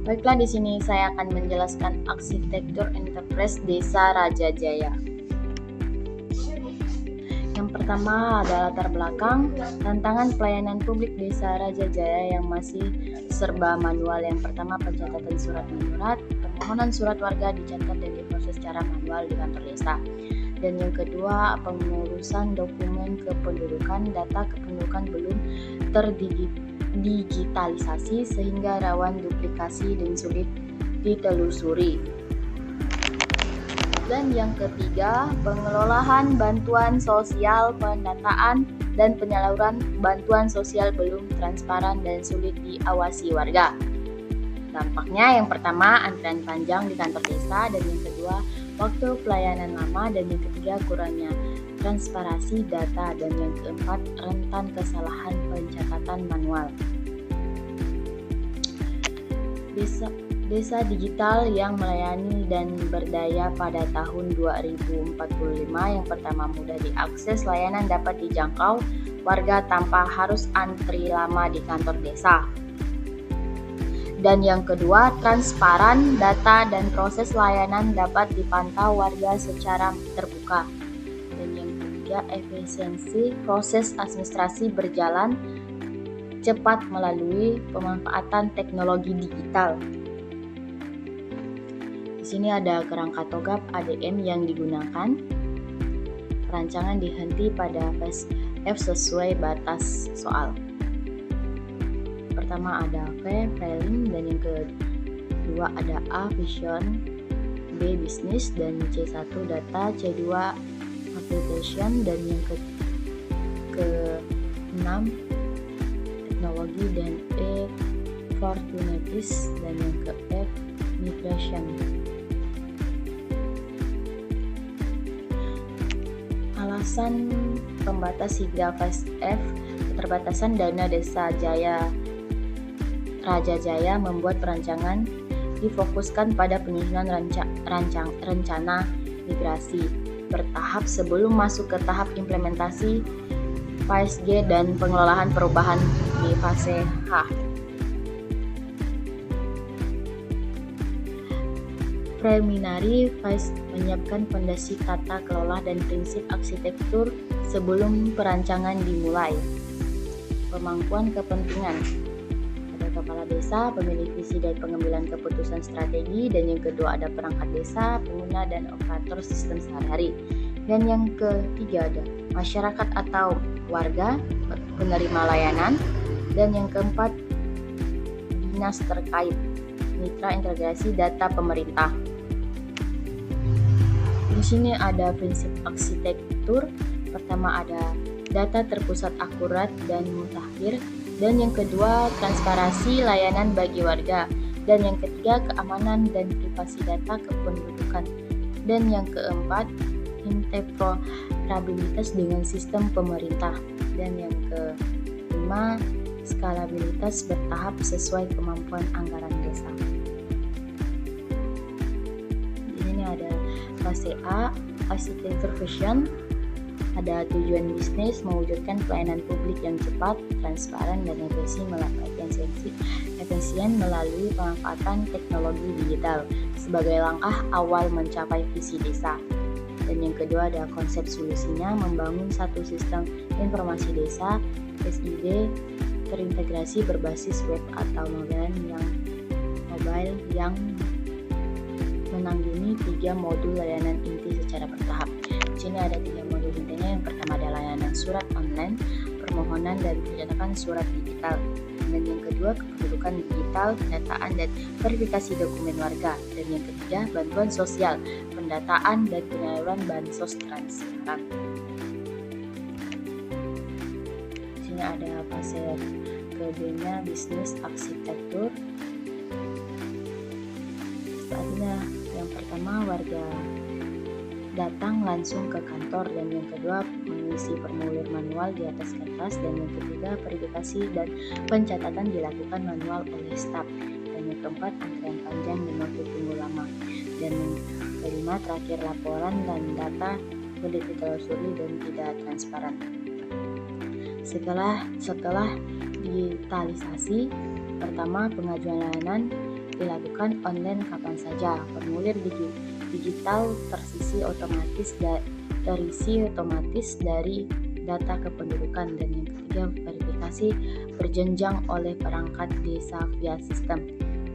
Baiklah, di sini saya akan menjelaskan arsitektur enterprise Desa Raja Jaya. Yang pertama adalah latar belakang, tantangan pelayanan publik Desa Raja Jaya yang masih serba manual. Yang pertama, pencatatan surat menyurat, permohonan surat warga dicatat dan diproses secara manual di kantor desa. Dan yang kedua, pengurusan dokumen kependudukan, data kependudukan belum terdigitalisasi sehingga rawan duplikasi dan sulit ditelusuri. Dan yang ketiga, pengelolaan bantuan sosial, pendataan dan penyaluran bantuan sosial belum transparan dan sulit diawasi warga. Dampaknya yang pertama, antrian panjang di kantor desa, dan yang kedua, waktu pelayanan lama, dan yang ketiga, kurangnya transparansi data, dan yang keempat, rentan kesalahan pencatatan manual. Desa digital yang melayani dan berdaya pada tahun 2045. Yang pertama, mudah diakses, layanan dapat dijangkau warga tanpa harus antri lama di kantor desa. Dan yang kedua, transparan, data dan proses layanan dapat dipantau warga secara terbuka. Dan yang ketiga, efisiensi proses administrasi berjalan cepat melalui pemanfaatan teknologi digital. Di sini ada kerangka TOGAP ADM yang digunakan. Perancangan dihenti pada phase F sesuai batas soal. Pertama ada V, filing, dan yang kedua ada A, vision, B, business, dan C1 data, C2 application, dan yang ke-6 teknologi, dan E, opportunities, dan yang ke-F, migration. Alasan pembatas hingga phase F, keterbatasan dana Desa Raja Jaya membuat perancangan difokuskan pada penyusunan rencana migrasi bertahap sebelum masuk ke tahap implementasi phase G dan pengelolaan perubahan di fase H. Preliminary phase menyiapkan fondasi tata kelola dan prinsip arsitektur sebelum perancangan dimulai. Pemangkuan kepentingan. Ada kepala desa, pemilik visi dan pengambilan keputusan strategi, dan yang kedua ada perangkat desa, pengguna dan operator sistem sehari-hari. Dan yang ketiga ada masyarakat atau warga, penerima layanan, dan yang keempat dinas terkait, mitra integrasi data pemerintah. Di sini ada prinsip arsitektur. Pertama ada data terpusat, akurat dan mutakhir, dan yang kedua transparansi layanan bagi warga, dan yang ketiga keamanan dan privasi data kependudukan, dan yang keempat interoperabilitas dengan sistem pemerintah, dan yang kelima skalabilitas bertahap sesuai kemampuan anggaran desa. Di sini ada fase A, arsitektur vision. Ada tujuan bisnis, mewujudkan pelayanan publik yang cepat, transparan, dan efisien melalui pemanfaatan teknologi digital sebagai langkah awal mencapai visi desa. Dan yang kedua ada konsep solusinya, membangun satu sistem informasi desa SID terintegrasi berbasis web atau mobile yang menanggung 3 modul layanan inti secara bertahap. Di sini ada 3 modul intinya. Yang pertama ada layanan surat online, permohonan dan pencatatan surat digital. Dan yang kedua kependudukan digital, pendataan dan verifikasi dokumen warga. Dan yang ketiga bantuan sosial, pendataan dan penyaluran bansos transparan. Di sini ada fase kedua bisnis arsitektur. Artinya yang pertama warga datang langsung ke kantor, dan yang kedua mengisi formulir manual di atas kertas, dan yang ketiga verifikasi dan pencatatan dilakukan manual oleh staf, dan yang keempat antrian panjang dan waktu tunggu lama, dan yang kelima terakhir laporan dan data sulit ditelusuri dan tidak transparan. Setelah digitalisasi, pertama pengajuan layanan dilakukan online kapan saja. Formulir digital terisi otomatis dari data kependudukan. Dan yang ketiga, verifikasi berjenjang oleh perangkat desa via sistem.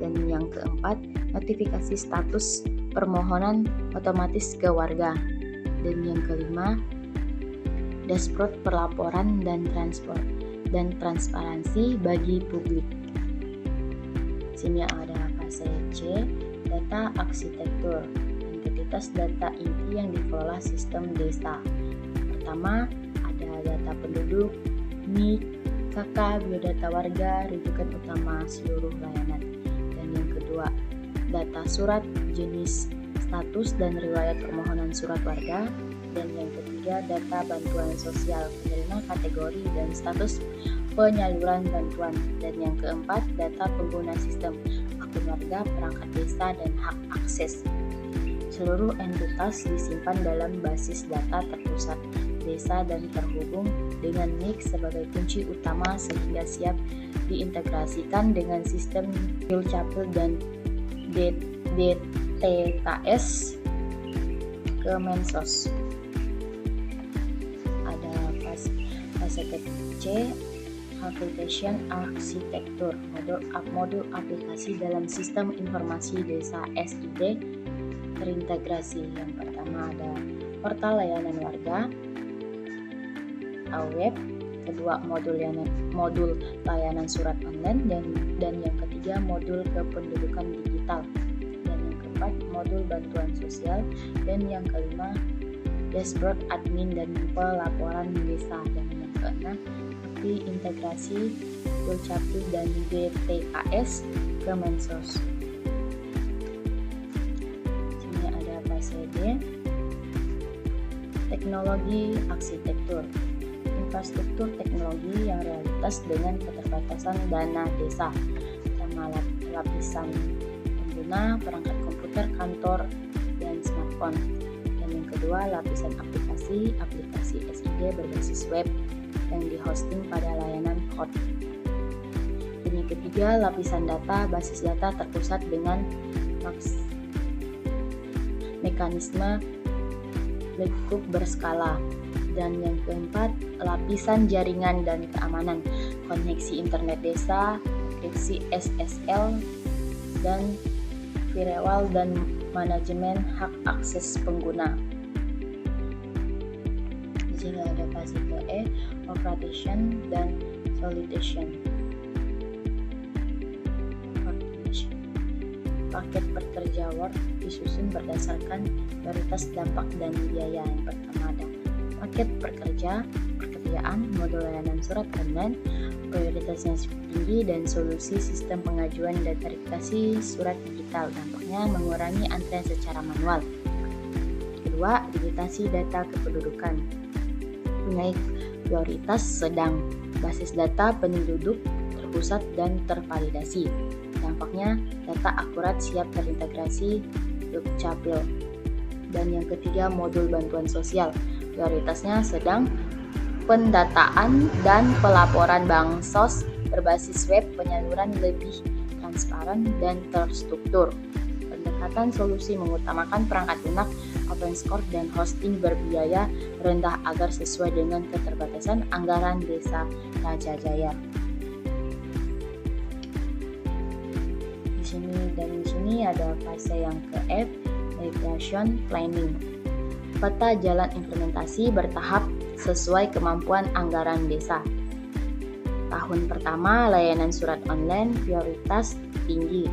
Dan yang keempat, notifikasi status permohonan otomatis ke warga. Dan yang kelima, dashboard pelaporan dan transparansi bagi publik. Sini ada fase C, data arsitektur, entitas data inti yang dikelola sistem desa. Pertama, ada data penduduk, NIK, KK, biodata warga, rujukan utama seluruh layanan. Dan yang kedua, data surat, jenis, status, dan riwayat permohonan surat warga. Dan yang ketiga, data bantuan sosial, penerima, kategori, dan status penyaluran bantuan. Dan yang keempat, data pengguna sistem, akun warga, perangkat desa, dan hak akses. Seluruh entitas disimpan dalam basis data terpusat desa dan terhubung dengan NIK sebagai kunci utama sehingga siap diintegrasikan dengan sistem Dukcapil dan DTKS Kemensos. Ada fase C, application arsitektur, modul aplikasi dalam sistem informasi desa SID terintegrasi. Yang pertama ada portal layanan warga, web, kedua modul layanan surat online, dan yang ketiga modul kependudukan digital, dan yang keempat modul bantuan sosial, dan yang kelima dashboard admin dan pelaporan desa, dan yang keenam aksi integrasi Dukcapil dan DTKS Kemensos. Sini ada fase D, teknologi arsitektur, infrastruktur teknologi yang realitas dengan keterbatasan dana desa, sama lapisan pengguna, perangkat komputer, kantor, dan smartphone. Dan yang kedua, lapisan aplikasi SID berbasis web yang dihosting pada layanan cloud. Dan yang ketiga, lapisan data, basis data terpusat dengan mekanisme lekup berskala. Dan yang keempat, lapisan jaringan dan keamanan, koneksi internet desa, enkripsi SSL, dan firewall dan manajemen hak akses pengguna. Di sini ada fase E, operation dan solidation. Paket pekerja Word disusun berdasarkan prioritas, dampak, dan biaya. Yang pertama ada paket pekerjaan, modul layanan surat online, prioritasnya tinggi, dan solusi sistem pengajuan dan verifikasi surat digital. Dampaknya mengurangi antrian secara manual. Kedua, digitasi data kependudukan. Punya prioritas sedang, basis data penduduk terpusat dan tervalidasi. Dampaknya data akurat siap terintegrasi Dukcapil. Dan yang ketiga, modul bantuan sosial. Prioritasnya sedang, pendataan dan pelaporan bansos berbasis web, penyaluran lebih transparan dan terstruktur. Pendekatan solusi mengutamakan perangkat lunak, open source, dan hosting berbiaya rendah agar sesuai dengan keterbatasan anggaran desa Raja Jaya. Di sini ada fase yang ke F, migration planning. Peta jalan implementasi bertahap sesuai kemampuan anggaran desa. Tahun pertama, layanan surat online prioritas tinggi.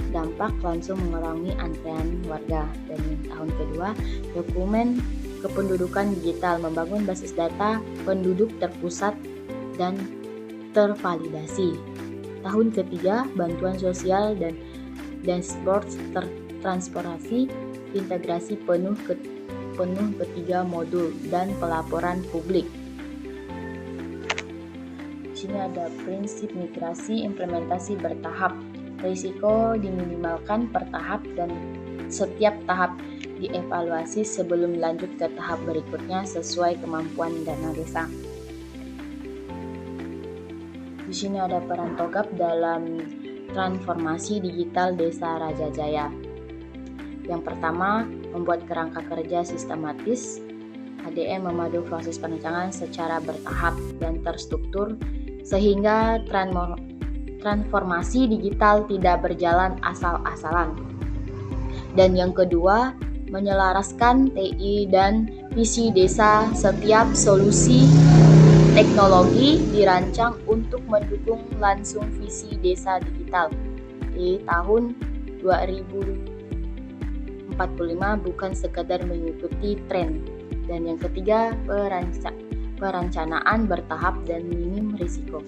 Dampak langsung mengurangi antrean warga. Dan tahun kedua, dokumen kependudukan digital, membangun basis data penduduk terpusat dan tervalidasi. Tahun ketiga, bantuan sosial dan dashboard transportasi, integrasi penuh ketiga modul, dan pelaporan publik. Di sini ada prinsip migrasi implementasi bertahap. Risiko diminimalkan per tahap dan setiap tahap dievaluasi sebelum lanjut ke tahap berikutnya sesuai kemampuan dana desa. Di sini ada peran TOGAP dalam transformasi digital Desa Rajajaya. Yang pertama, membuat kerangka kerja sistematis. HDM memadu proses perencanaan secara bertahap dan terstruktur sehingga transformasi digital tidak berjalan asal-asalan. Dan yang kedua, menyelaraskan TI dan visi desa. Setiap solusi teknologi dirancang untuk mendukung langsung visi desa digital di tahun 2045, bukan sekadar mengikuti tren. Dan yang ketiga, perencanaan bertahap dan minim risiko.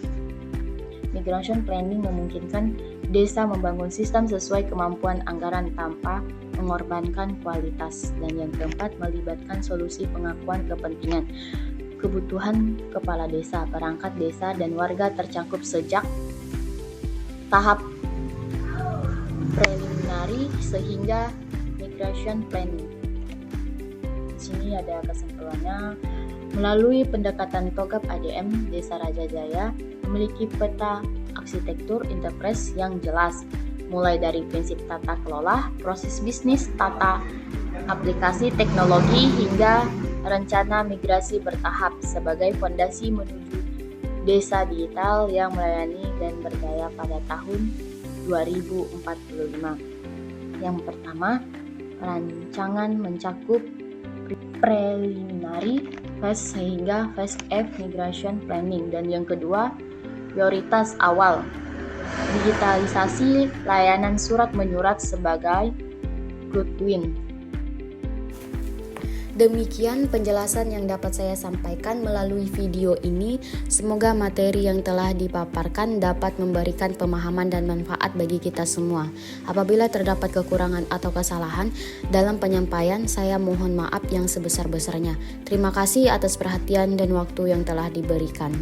Migration planning memungkinkan desa membangun sistem sesuai kemampuan anggaran tanpa mengorbankan kualitas. Dan yang keempat, melibatkan solusi pengakuan kepentingan. Kebutuhan kepala desa, perangkat desa, dan warga tercakup sejak tahap preliminary sehingga migration planning. Di sini ada kesimpulannya. Melalui pendekatan TOGAP ADM, Desa Rajajaya memiliki peta arsitektur enterprise yang jelas, mulai dari prinsip tata kelola, proses bisnis, tata aplikasi teknologi, hingga rencana migrasi bertahap sebagai fondasi menuju desa digital yang melayani dan berdaya pada tahun 2045. Yang pertama, rancangan mencakup preliminary phase hingga phase F migration planning. Dan yang kedua, prioritas awal, digitalisasi layanan surat menyurat sebagai good win. Demikian penjelasan yang dapat saya sampaikan melalui video ini. Semoga materi yang telah dipaparkan dapat memberikan pemahaman dan manfaat bagi kita semua. Apabila terdapat kekurangan atau kesalahan dalam penyampaian, saya mohon maaf yang sebesar-besarnya. Terima kasih atas perhatian dan waktu yang telah diberikan.